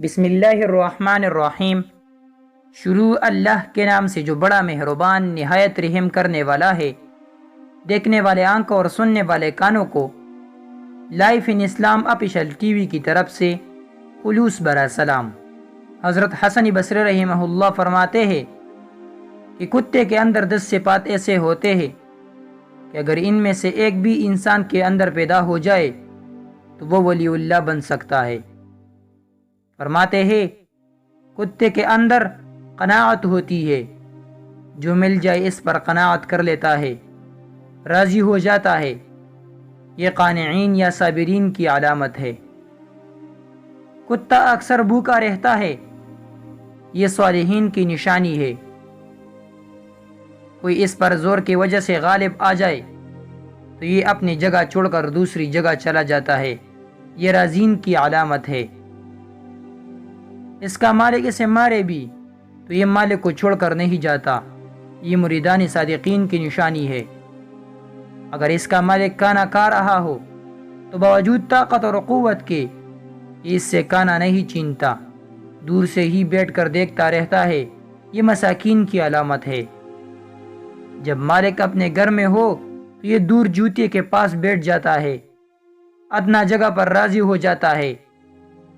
بسم اللہ الرحمن الرحیم۔ شروع اللہ کے نام سے جو بڑا مہربان نہایت رحم کرنے والا ہے۔ دیکھنے والے آنکھوں اور سننے والے کانوں کو لائف ان اسلام آفیشل ٹی وی کی طرف سے خلوص برا سلام۔ حضرت حسن بصری رحمہ اللہ فرماتے ہیں کہ کتے کے اندر 10 صفات ایسے ہوتے ہیں کہ اگر ان میں سے ایک بھی انسان کے اندر پیدا ہو جائے تو وہ ولی اللہ بن سکتا ہے۔ فرماتے ہیں کتے کے اندر قناعت ہوتی ہے، جو مل جائے اس پر قناعت کر لیتا ہے، راضی ہو جاتا ہے۔ یہ قانعین یا صابرین کی علامت ہے۔ کتا اکثر بھوکا رہتا ہے، یہ صالحین کی نشانی ہے۔ کوئی اس پر زور کی وجہ سے غالب آ جائے تو یہ اپنی جگہ چھوڑ کر دوسری جگہ چلا جاتا ہے، یہ رازین کی علامت ہے۔ اس کا مالک اسے مارے بھی تو یہ مالک کو چھوڑ کر نہیں جاتا، یہ مریدان صادقین کی نشانی ہے۔ اگر اس کا مالک کانا کھا رہا ہو تو باوجود طاقت اور قوت کے یہ اس سے کانا نہیں چھینتا، دور سے ہی بیٹھ کر دیکھتا رہتا ہے، یہ مساکین کی علامت ہے۔ جب مالک اپنے گھر میں ہو تو یہ دور جوتے کے پاس بیٹھ جاتا ہے، ادنا جگہ پر راضی ہو جاتا ہے،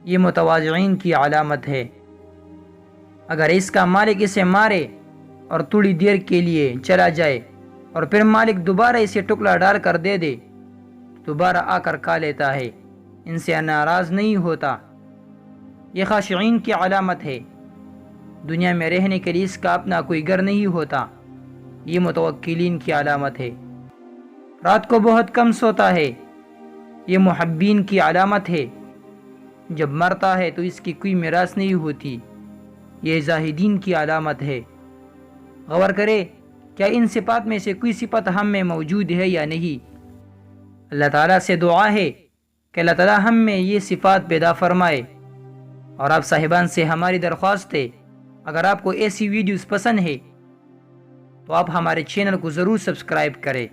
یہ متواضعین کی علامت ہے۔ اگر اس کا مالک اسے مارے اور تھوڑی دیر کے لیے چلا جائے اور پھر مالک دوبارہ اسے ٹکڑا ڈال کر دے دے تو دوبارہ آ کر کھا لیتا ہے، ان سے ناراض نہیں ہوتا، یہ خاشعین کی علامت ہے۔ دنیا میں رہنے کے لیے اس کا اپنا کوئی گھر نہیں ہوتا، یہ متوکلین کی علامت ہے۔ رات کو بہت کم سوتا ہے، یہ محبین کی علامت ہے۔ جب مرتا ہے تو اس کی کوئی میراث نہیں ہوتی، یہ زاہدین کی علامت ہے۔ غور کرے کیا ان صفات میں سے کوئی صفت ہم میں موجود ہے یا نہیں۔ اللہ تعالیٰ سے دعا ہے کہ اللہ تعالیٰ ہم میں یہ صفات پیدا فرمائے۔ اور آپ صاحبان سے ہماری درخواست ہے، اگر آپ کو ایسی ویڈیوز پسند ہے تو آپ ہمارے چینل کو ضرور سبسکرائب کریں۔